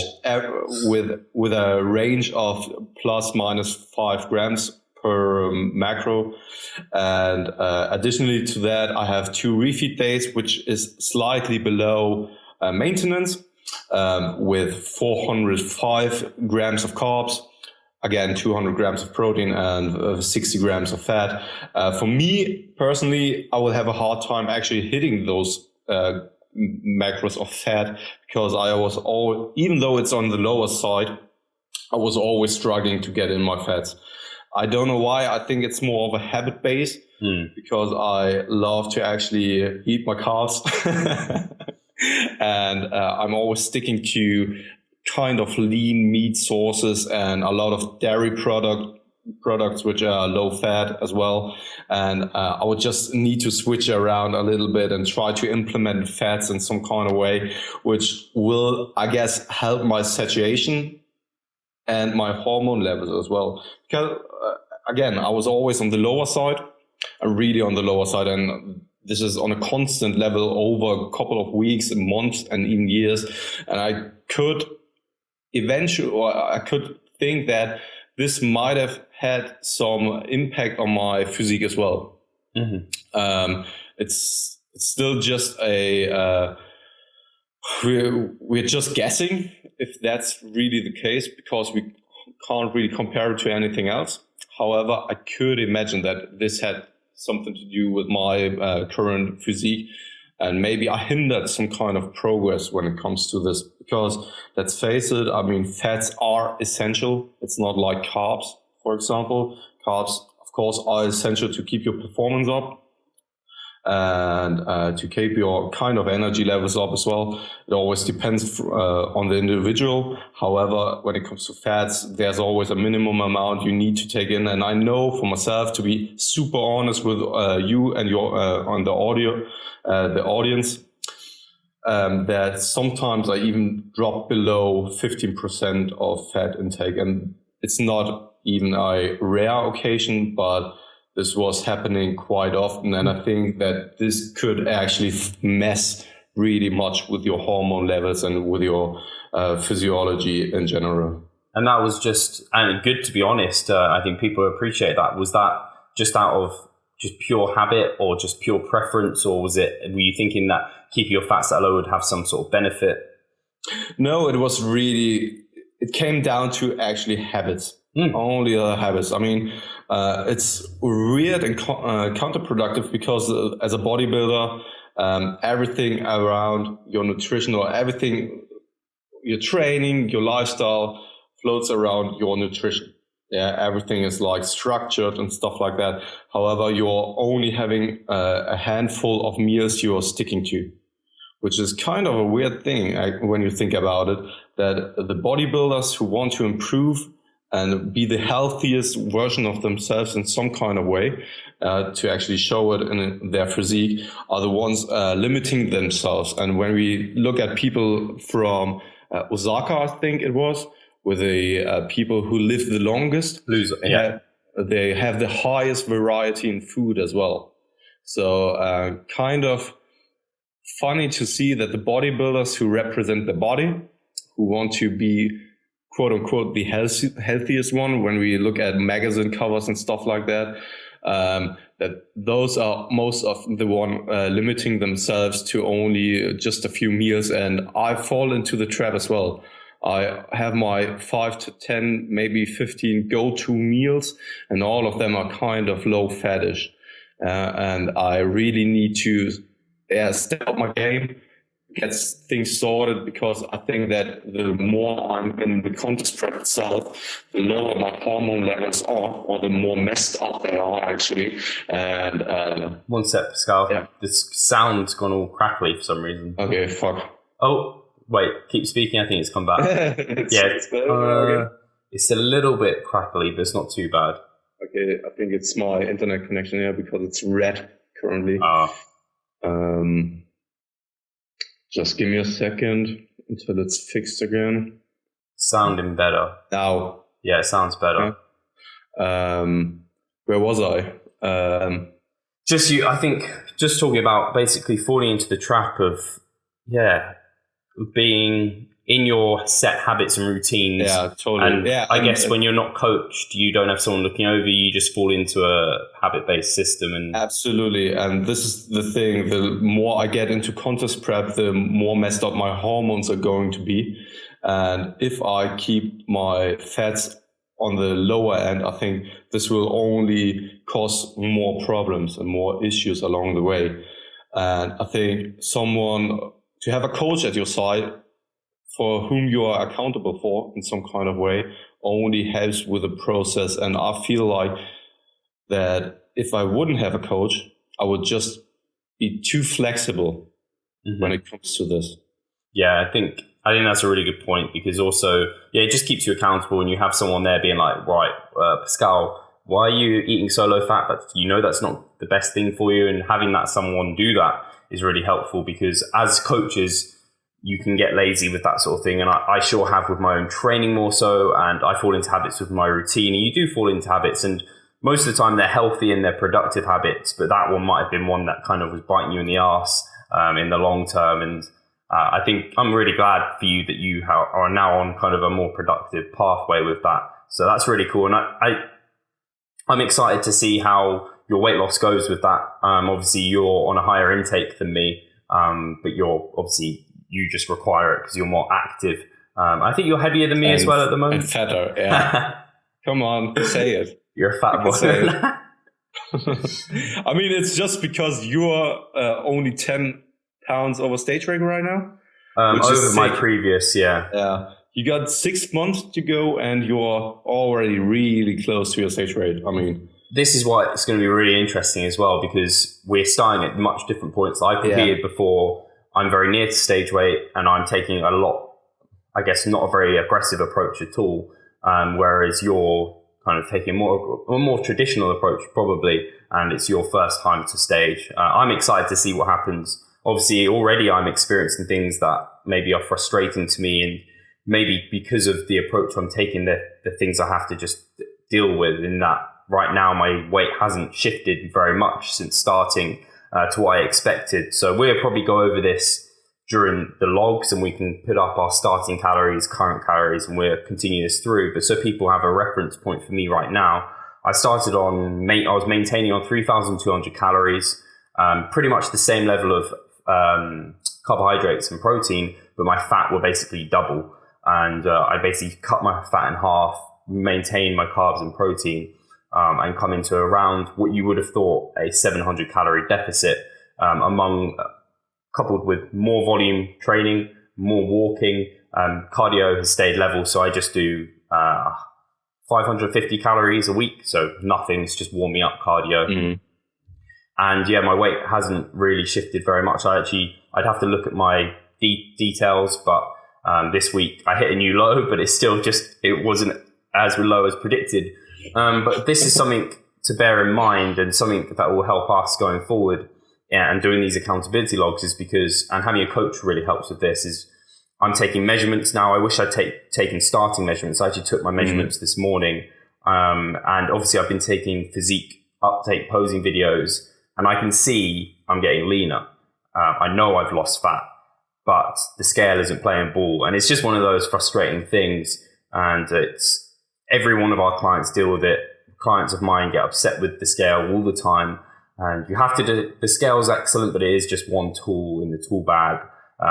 with a range of plus minus 5 grams per macro. And additionally to that, I have 2 refeed days, which is slightly below maintenance. With 405 grams of carbs, again 200 grams of protein and 60 grams of fat. For me personally, I will have a hard time actually hitting those macros of fat, because I was even though it's on the lower side, I was always struggling to get in my fats. I don't know why. I think it's more of a habit base, because I love to actually eat my carbs. And I'm always sticking to kind of lean meat sources and a lot of dairy products which are low fat as well. And I would just need to switch around a little bit and try to implement fats in some kind of way, which will, I guess, help my satiation and my hormone levels as well. Because again, I was always on the lower side, really on the lower side, and this is on a constant level over a couple of weeks and months and even years. And I could think that this might have had some impact on my physique as well. Mm-hmm. It's still just we're just guessing if that's really the case, because we can't really compare it to anything else. However, I could imagine that this had something to do with my current physique, and maybe I hindered some kind of progress when it comes to this, because let's face it, I mean, fats are essential. It's not like carbs, for example. Carbs, of course, are essential to keep your performance up and to keep your kind of energy levels up as well. It always depends on the individual. However, when it comes to fats, there's always a minimum amount you need to take in. And I know for myself, to be super honest with you and your on the audience, that sometimes I even drop below 15% of fat intake, and it's not even a rare occasion, but this was happening quite often, and I think that this could actually mess really much with your hormone levels and with your physiology in general. And that was just, and good, to be honest. I think people appreciate that. Was that just out of just pure habit or just pure preference, or were you thinking that keeping your fats that low would have some sort of benefit? No, it came down to actually habits. Only habits. I mean, it's weird and counterproductive, because as a bodybuilder, everything around your nutrition, or everything, your training, your lifestyle, floats around your nutrition. Yeah, everything is like structured and stuff like that. However, you're only having a handful of meals you're sticking to, which is kind of a weird thing when you think about it, that the bodybuilders who want to improve and be the healthiest version of themselves in some kind of way, to actually show it in their physique, are the ones limiting themselves. And when we look at people from Osaka, I think it was, with the people who live the longest, they have the highest variety in food as well. So kind of funny to see that the bodybuilders who represent the body, who want to be quote unquote the healthiest one, when we look at magazine covers and stuff like that, that those are most of the one limiting themselves to only just a few meals. And I fall into the trap as well. I have my 5 to 10, maybe 15 go-to meals, and all of them are kind of low fatish. And I really need to step up my game, get things sorted, because I think that the more I'm in the contest prep itself, the lower my hormone levels are, or the more messed up they are actually. And one sec, Pascal. Yeah. This sound's gone all crackly for some reason. Okay, fuck. Oh, wait, keep speaking. I think it's come back. It's a little bit crackly, but it's not too bad. Okay, I think it's my internet connection here because it's red currently. Just give me a second until it's fixed again. Sounding better. Now. Yeah, it sounds better. Where was I? I think just talking about basically falling into the trap of, being in your set habits and routines. Yeah, totally. And I guess when you're not coached, you don't have someone looking over you, you just fall into a habit-based system. And absolutely. And this is the thing, the more I get into contest prep, the more messed up my hormones are going to be. And if I keep my fats on the lower end, I think this will only cause more problems and more issues along the way. And I think to have a coach at your side for whom you are accountable for in some kind of way only helps with the process. And I feel like that if I wouldn't have a coach, I would just be too flexible when it comes to this. Yeah, I think that's a really good point, because also, it just keeps you accountable, and you have someone there being like, right, Pascal, why are you eating so low fat? But that's not the best thing for you. And having someone do that is really helpful, because as coaches, you can get lazy with that sort of thing. And I sure have with my own training more so, and I fall into habits with my routine, and you do fall into habits, and most of the time they're healthy and they're productive habits, but that one might have been one that kind of was biting you in the arse in the long term. And I think I'm really glad for you that you are now on kind of a more productive pathway with that. So that's really cool. And I'm excited to see how your weight loss goes with that. Obviously you're on a higher intake than me, but you just require it because you're more active. I think you're heavier than me as well at the moment. And fatter, yeah. Come on, say it. You're a fat boy. I mean, it's just because you're only 10 pounds over stage weight right now. Over my previous, Yeah. You got 6 months to go and you're already really close to your stage weight. I mean, this is why it's going to be really interesting as well, because we're starting at much different points. I competed before. I'm very near to stage weight, and I'm taking a lot, I guess, not a very aggressive approach at all. Whereas you're kind of taking a more traditional approach probably, and it's your first time to stage. I'm excited to see what happens. Obviously, already I'm experiencing things that maybe are frustrating to me, and maybe because of the approach I'm taking, the things I have to just deal with, in that right now my weight hasn't shifted very much since starting to what I expected. So we'll probably go over this during the logs, and we can put up our starting calories, current calories, and we'll continue this through. But so people have a reference point for me right now, I was maintaining on 3,200 calories, pretty much the same level of carbohydrates and protein, but my fat were basically double. And I basically cut my fat in half, maintain my carbs and protein, and come into around what you would have thought a 700 calorie deficit, coupled with more volume training, more walking. Cardio has stayed level, so I just do 550 calories a week, so nothing, it's just warming up cardio. And my weight hasn't really shifted very much. I'd have to look at my details, but this week I hit a new low, but it's still it wasn't as low as predicted. But this is something to bear in mind, and something that will help us going forward. And doing these accountability logs is because, and having a coach really helps with this, is I'm taking measurements now. I wish I'd taken starting measurements. I actually took my measurements this morning And obviously I've been taking physique uptake posing videos, and I can see I'm getting leaner. I know I've lost fat, but the scale isn't playing ball. And it's just one of those frustrating things. And it's every one of our clients deal with it. Clients of mine get upset with the scale all the time. And you have to do, the scale is excellent, but it is just one tool in the tool bag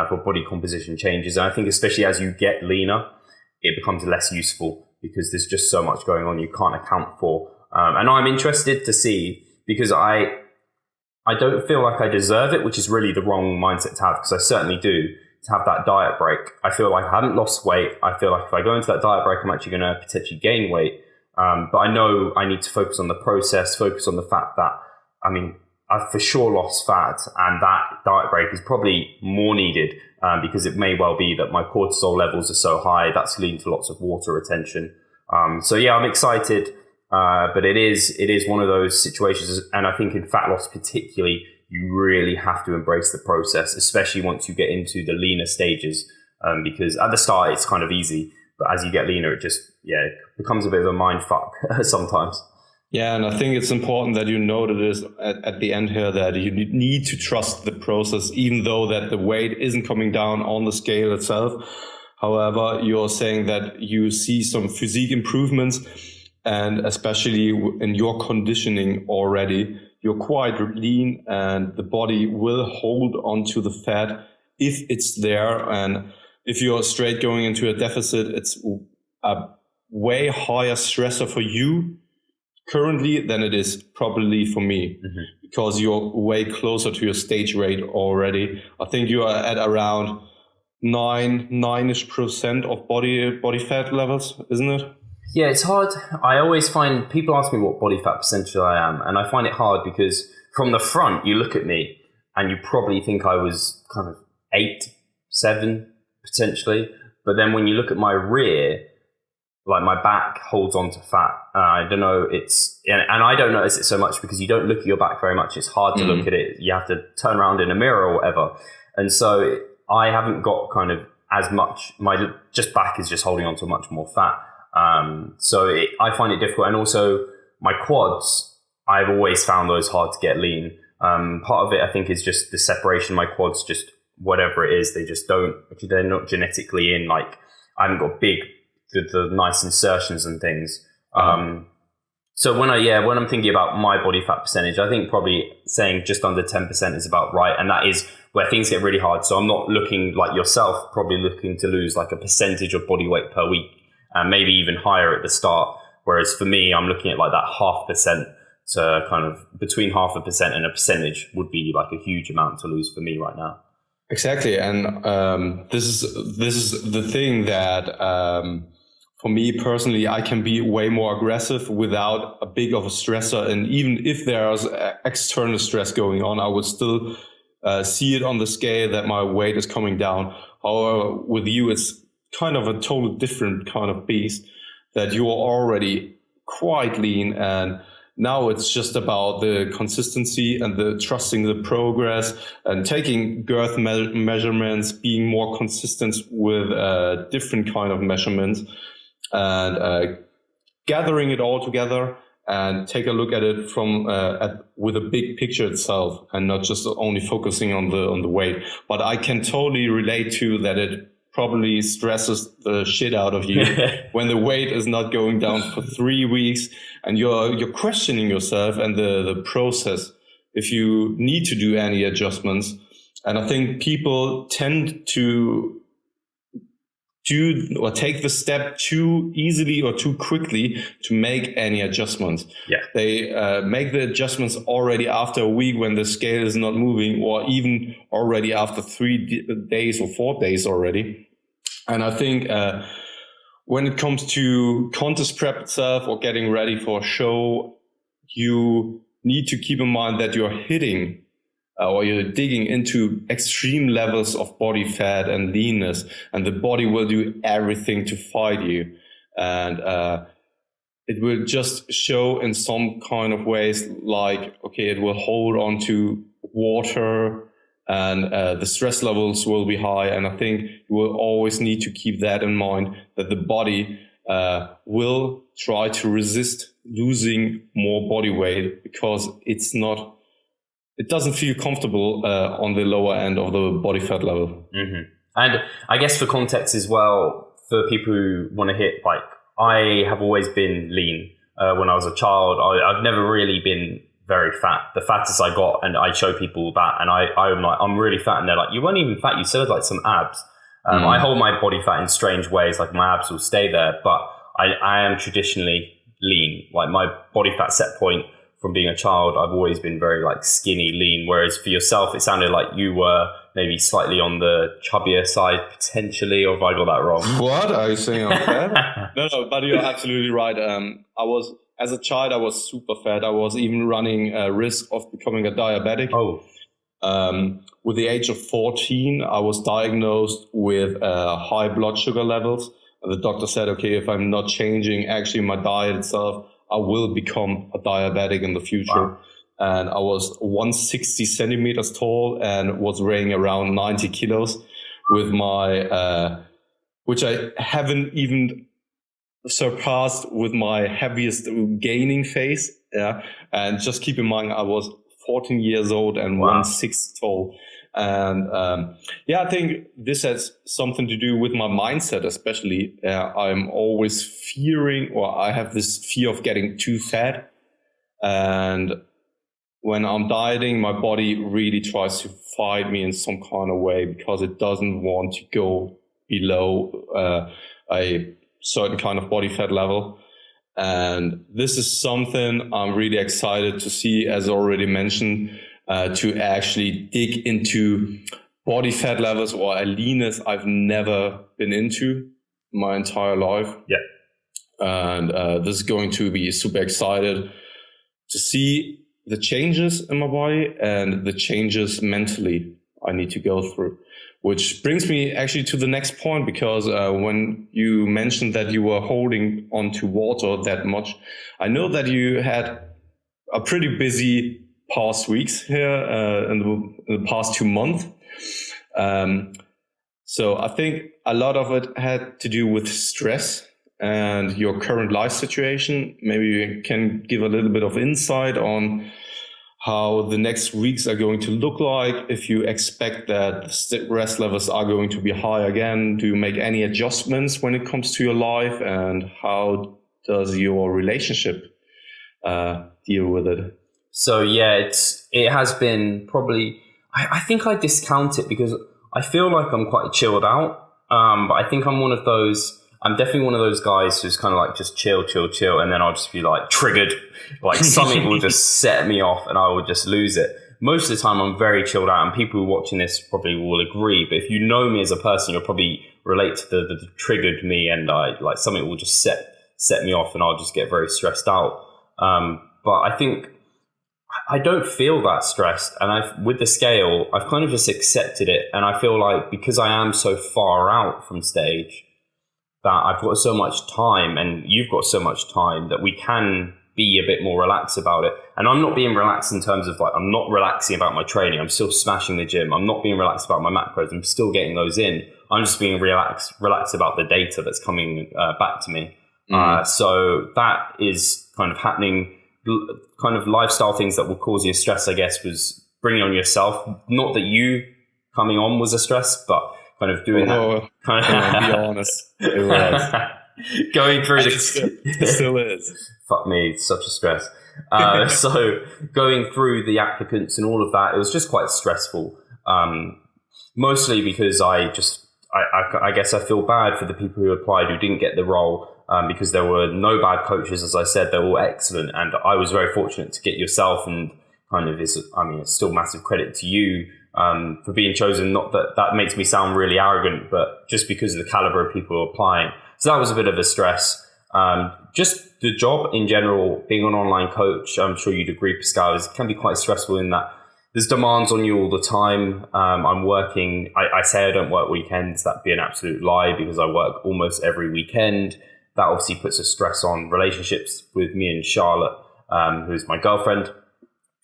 for body composition changes. And I think especially as you get leaner, it becomes less useful because there's just so much going on you can't account for. And I'm interested to see, because I don't feel like I deserve it, which is really the wrong mindset to have, because I certainly do, to have that diet break. I feel like I haven't lost weight. I feel like if I go into that diet break, I'm actually going to potentially gain weight. But I know I need to focus on the process, focus on the fact that, I mean, I've for sure lost fat, and that diet break is probably more needed because it may well be that my cortisol levels are so high that's leading to lots of water retention. So yeah, I'm excited. But it is one of those situations, and I think in fat loss particularly, you really have to embrace the process, especially once you get into the leaner stages, because at the start it's kind of easy, but as you get leaner, it just it becomes a bit of a mind fuck sometimes. Yeah, and I think it's important that you noted this at the end here, that you need to trust the process, even though that the weight isn't coming down on the scale itself. However, you're saying that you see some physique improvements, and especially in your conditioning already, you're quite lean, and the body will hold onto the fat if it's there. And if you're straight going into a deficit, it's a way higher stressor for you currently than it is probably for me, because you're way closer to your stage rate already. I think you are at around 9-ish% of body fat levels, isn't it? Yeah, it's hard. I always find people ask me what body fat percentage I am, and I find it hard because from the front, you look at me and you probably think I was kind of 8, 7 potentially. But then when you look at my rear, like my back holds on to fat. I don't know, and I don't notice it so much because you don't look at your back very much. It's hard to look at it. You have to turn around in a mirror or whatever. And so I haven't got kind of as much, my just back is just holding on to much more fat. I find it difficult. And also my quads, I've always found those hard to get lean. Part of it, I think, is just the separation. My quads, just whatever it is, they're not genetically in, like, I haven't got the nice insertions and things. So when I'm thinking about my body fat percentage, I think probably saying just under 10% is about right. And that is where things get really hard. So I'm not looking like yourself, probably looking to lose like a percentage of body weight per week, and maybe even higher at the start. Whereas for me, I'm looking at like that 0.5% to kind of between 0.5% and a percentage would be like a huge amount to lose for me right now. Exactly. And this is the thing that for me personally, I can be way more aggressive without a big of a stressor. And even if there's external stress going on, I would still see it on the scale that my weight is coming down. However, with you, it's kind of a total different kind of beast, that you're already quite lean, and now it's just about the consistency and the trusting the progress and taking girth measurements, being more consistent with different kind of measurements, and gathering it all together and take a look at it from with a big picture itself, and not just only focusing on the weight. But I can totally relate to that. It probably stresses the shit out of you when the weight is not going down for 3 weeks, and you're questioning yourself and the process if you need to do any adjustments. And I think people tend to do or take the step too easily or too quickly to make any adjustments. Yeah. They make the adjustments already after a week when the scale is not moving, or even already after 3 days or 4 days already. And I think when it comes to contest prep itself or getting ready for a show, you need to keep in mind that you're hitting or you're digging into extreme levels of body fat and leanness, and the body will do everything to fight you. And it will just show in some kind of ways, like, okay, it will hold on to water, and the stress levels will be high. And I think you will always need to keep that in mind, that the body will try to resist losing more body weight because it doesn't feel comfortable on the lower end of the body fat level. Mm-hmm. And I guess for context as well, for people who want to hit, like, I have always been lean. When I was a child, I've never really been very fat. The fattest I got, and I show people that, and I'm like, I'm really fat, and they're like, you weren't even fat, you still had like some abs. I hold my body fat in strange ways, like my abs will stay there, but I am traditionally lean. Like my body fat set point from being a child, I've always been very like skinny, lean. Whereas for yourself, it sounded like you were maybe slightly on the chubbier side potentially, or have I got that wrong? What are you saying? No, but you're absolutely right. As a child, I was super fat. I was even running a risk of becoming a diabetic. Oh. With the age of 14, I was diagnosed with high blood sugar levels. And the doctor said, okay, if I'm not changing actually my diet itself, I will become a diabetic in the future. Wow. And I was 160 centimeters tall and was weighing around 90 kilos with my, which I haven't even surpassed with my heaviest gaining phase. Yeah. And just keep in mind, I was 14 years old and 160 tall. And I think this has something to do with my mindset, especially. I'm always fearing, or I have this fear of getting too fat. And when I'm dieting, my body really tries to fight me in some kind of way because it doesn't want to go below a certain kind of body fat level. And this is something I'm really excited to see, as already mentioned, to actually dig into body fat levels or a leanness I've never been into my entire life. Yeah. And this is going to be super excited to see the changes in my body and the changes mentally I need to go through. Which brings me actually to the next point, because when you mentioned that you were holding onto water that much, I know that you had a pretty busy past weeks here in the past 2 months. So I think a lot of it had to do with stress and your current life situation. Maybe you can give a little bit of insight on how the next weeks are going to look like, if you expect that stress levels are going to be high again. Do you make any adjustments when it comes to your life, and how does your relationship deal with it? So yeah, it has been probably, I think I discount it because I feel like I'm quite chilled out. But I think I'm definitely one of those guys who's kind of like just chill. And then I'll just be like triggered, like something will just set me off and I will just lose it. Most of the time I'm very chilled out, and people who are watching this probably will agree. But if you know me as a person, you'll probably relate to the triggered me, and something will just set me off and I'll just get very stressed out. But I think I don't feel that stressed, and with the scale, I've kind of just accepted it. And I feel like because I am so far out from stage, that I've got so much time, and you've got so much time, that we can be a bit more relaxed about it. And I'm not being relaxed in terms of I'm not relaxing about my training. I'm still smashing the gym. I'm not being relaxed about my macros. I'm still getting those in. I'm just being relaxed about the data that's coming back to me. So that is kind of happening. Kind of lifestyle things that will cause you stress, I guess, was bringing on yourself. Not that you coming on was a stress, but kind of doing that. Kind of, be honest, it was going through it still is. Fuck me, it's such a stress. So going through the applicants and all of that, it was just quite stressful. Mostly because I guess I feel bad for the people who applied who didn't get the role. Because there were no bad coaches, as I said, they're all excellent, and I was very fortunate to get yourself, and kind of it's still massive credit to you for being chosen. Not that makes me sound really arrogant, but just because of the caliber of people applying. So that was a bit of a stress. Just the job in general, being an online coach, I'm sure you'd agree, Pascal, can be quite stressful in that there's demands on you all the time. I'm working, I say I don't work weekends, that'd be an absolute lie, because I work almost every weekend. That obviously puts a stress on relationships with me and Charlotte, who's my girlfriend,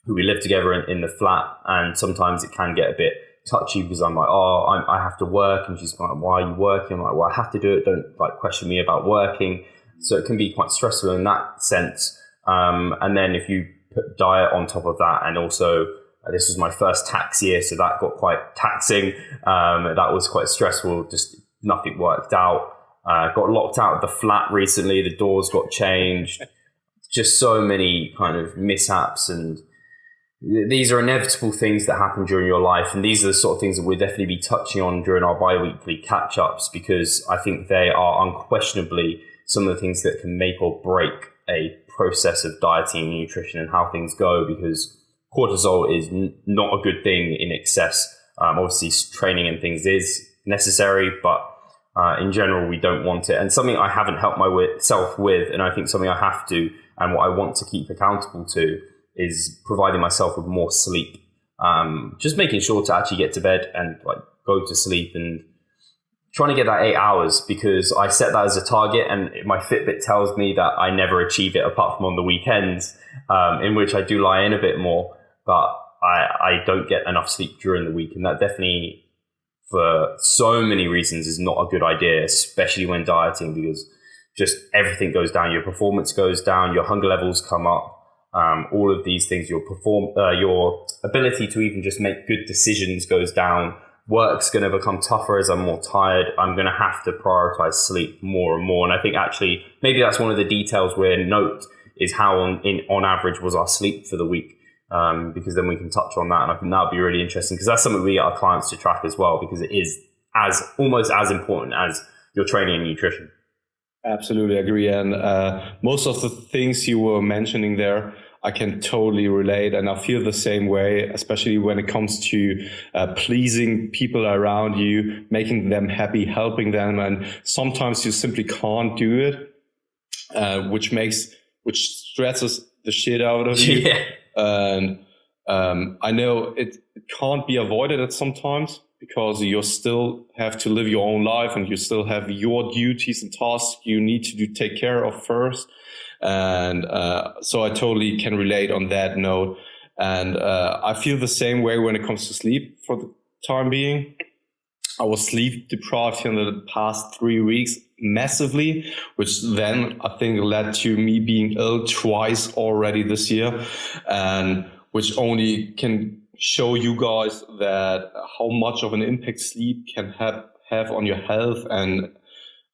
who we live together in the flat. And sometimes it can get a bit touchy because I'm like, I have to work. And she's like, why are you working? I'm like, well, I have to do it. Don't question me about working. So it can be quite stressful in that sense. And then if you put diet on top of that, and also this was my first tax year, so that got quite taxing. That was quite stressful. Just nothing worked out. Got locked out of the flat recently. The doors got changed. Just so many kind of mishaps, and these are inevitable things that happen during your life. And these are the sort of things that we'll definitely be touching on during our bi-weekly catch-ups, because I think they are unquestionably some of the things that can make or break a process of dieting and nutrition and how things go, because cortisol is not a good thing in excess. Obviously, training and things is necessary, but in general, we don't want it. And something I haven't helped myself with, and I think something I have to, and what I want to keep accountable to, is providing myself with more sleep. Just making sure to actually get to bed and like go to sleep, and trying to get that 8 hours, because I set that as a target, and my Fitbit tells me that I never achieve it apart from on the weekends, in which I do lie in a bit more, but I don't get enough sleep during the week. And that definitely, for so many reasons, is not a good idea, especially when dieting, because just everything goes down. Your performance goes down, your hunger levels come up, all of these things, your ability to even just make good decisions goes down. Work's going to become tougher as I'm more tired. I'm going to have to prioritize sleep more and more. And I think actually maybe that's one of the details we're note, is how on average was our sleep for the week. Because then we can touch on that, and I think that would be really interesting, because that's something we get our clients to track as well, because it is almost as important as your training and nutrition. Absolutely agree. And most of the things you were mentioning there, I can totally relate, and I feel the same way, especially when it comes to pleasing people around you, making them happy, helping them, and sometimes you simply can't do it, which stresses the shit out of you. Yeah. And I know it can't be avoided at sometimes, because you still have to live your own life, and you still have your duties and tasks you need to take care of first. And so I totally can relate on that note. And I feel the same way when it comes to sleep for the time being. I was sleep deprived in the past 3 weeks massively, which then I think led to me being ill twice already this year, and which only can show you guys that how much of an impact sleep can have on your health and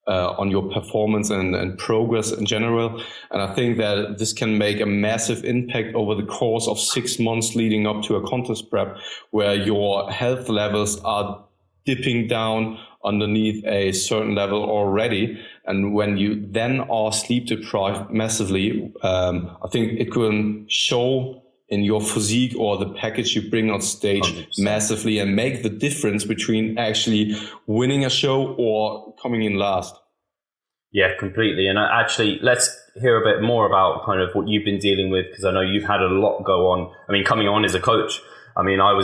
on your performance and progress in general. And I think that this can make a massive impact over the course of 6 months leading up to a contest prep, where your health levels are dipping down underneath a certain level already. And when you then are sleep deprived massively, I think it can show in your physique or the package you bring on stage 100%. Massively, and make the difference between actually winning a show or coming in last. Yeah, completely. And actually, let's hear a bit more about kind of what you've been dealing with, because I know you've had a lot go on. I mean, coming on as a coach, I mean, I'm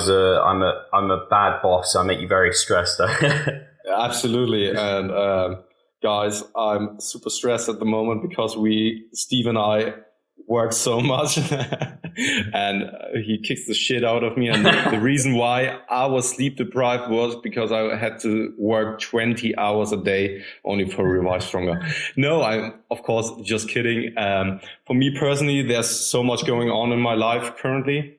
a bad boss. So I make you very stressed. Absolutely. And guys, I'm super stressed at the moment because Steve and I work so much and he kicks the shit out of me. And the reason why I was sleep deprived was because I had to work 20 hours a day only for Revive Stronger. No, I'm of course just kidding. For me personally, there's so much going on in my life currently.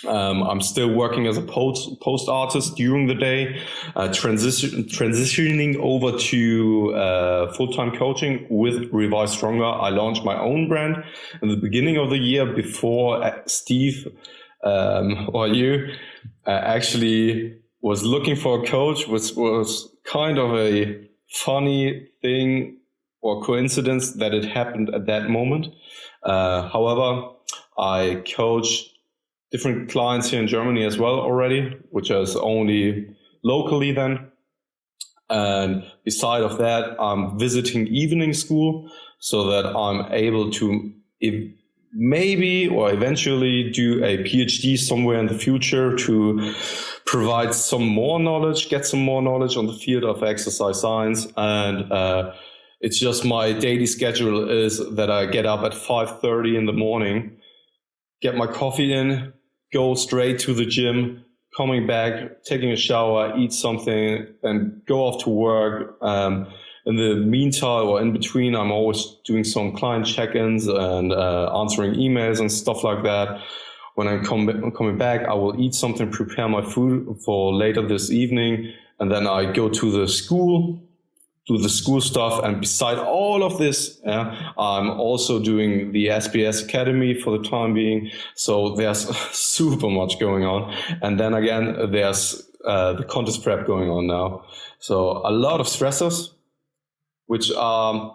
I'm still working as a post artist during the day, transitioning over to full-time coaching with Revive Stronger. I launched my own brand in the beginning of the year before Steve or you actually was looking for a coach, which was kind of a funny thing or coincidence that it happened at that moment. However, I coach different clients here in Germany as well already, which is only locally then. And beside of that, I'm visiting evening school so that I'm able to maybe or eventually do a PhD somewhere in the future to provide some more knowledge, get some more knowledge on the field of exercise science. And it's just my daily schedule is that I get up at 5:30 in the morning, get my coffee in, go straight to the gym, coming back, taking a shower, eat something, and go off to work. in the meantime or in between, I'm always doing some client check-ins and answering emails and stuff like that. When I'm coming back, I will eat something, prepare my food for later this evening, and then I go to the school, do the school stuff. And beside all of this, I'm also doing the SBS Academy for the time being. So there's super much going on. And then again, there's the contest prep going on now. So a lot of stressors, which are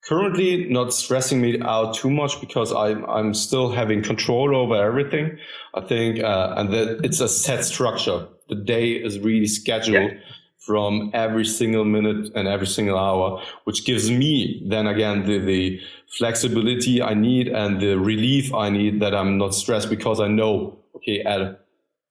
currently not stressing me out too much because I'm still having control over everything. I think, and that it's a set structure. The day is really scheduled from every single minute and every single hour, which gives me then again the flexibility I need and the relief I need that I'm not stressed because I know, okay, at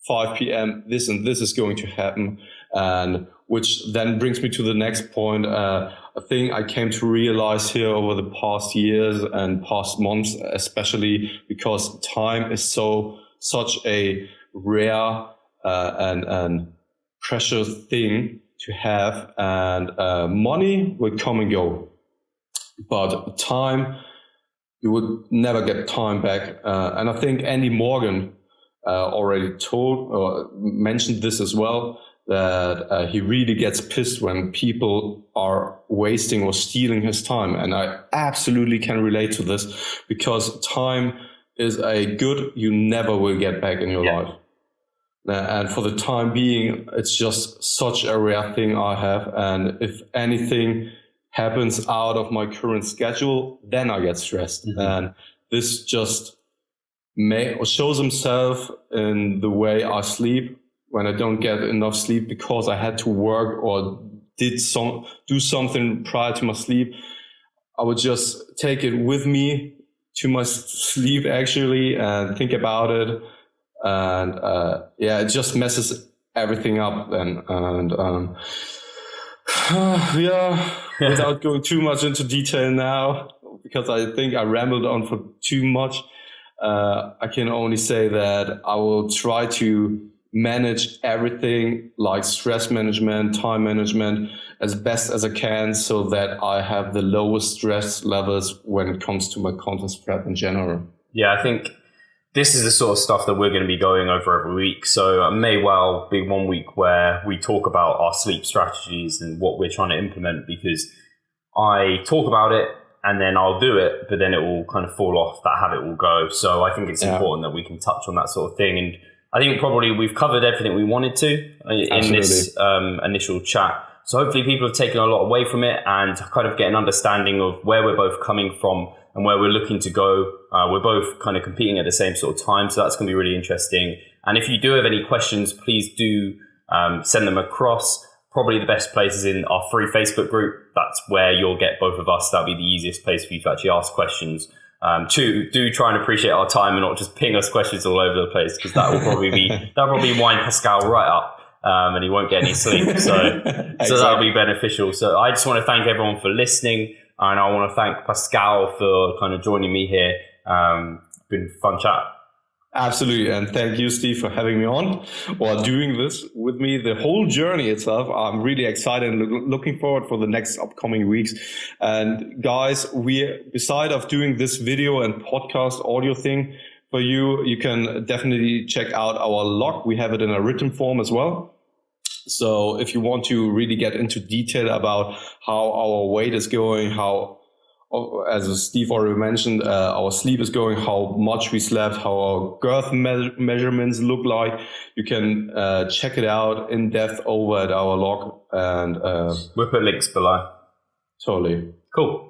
5 p.m. this and this is going to happen, and which then brings me to the next point. A thing I came to realize here over the past years and past months, especially because time is such a rare and precious thing to have, and money will come and go, but time, you would never get time back. And I think Andy Morgan already told or mentioned this as well, that he really gets pissed when people are wasting or stealing his time. And I absolutely can relate to this, because time is a good you never will get back in your life. And for the time being, it's just such a rare thing I have. And if anything happens out of my current schedule, then I get stressed. And this just shows himself in the way I sleep. When I don't get enough sleep because I had to work or do something prior to my sleep, I would just take it with me to my sleep actually and think about it. And it just messes everything up then. And without going too much into detail now, because I think I rambled on for too much, I can only say that I will try to manage everything like stress management, time management as best as I can, so that I have the lowest stress levels when it comes to my contest prep in general. Yeah, I think this is the sort of stuff that we're going to be going over every week. So it may well be one week where we talk about our sleep strategies and what we're trying to implement, because I talk about it and then I'll do it, but then it will kind of fall off, that habit will go. So I think it's important that we can touch on that sort of thing. And I think probably we've covered everything we wanted to in this initial chat. So hopefully people have taken a lot away from it and kind of get an understanding of where we're both coming from and where we're looking to go. We're both kind of competing at the same sort of time, so that's going to be really interesting. And if you do have any questions, please do send them across. Probably the best place is in our free Facebook group. That's where you'll get both of us. That'll be the easiest place for you to actually ask questions. Do try and appreciate our time and not just ping us questions all over the place, because that'll probably wind Pascal right up. And he won't get any sleep. So that'll be beneficial. So I just want to thank everyone for listening. And I want to thank Pascal for kind of joining me here. Been a fun chat. Absolutely. And thank you, Steve, for having me on or doing this with me. The whole journey itself, I'm really excited and looking forward for the next upcoming weeks. And guys, beside of doing this video and podcast audio thing for you, you can definitely check out our log. We have it in a written form as well. So if you want to really get into detail about how our weight is going, how, as Steve already mentioned, our sleep is going, how much we slept, how our girth measurements look like, you can check it out in depth over at our log. And we'll put links below. Totally. Cool.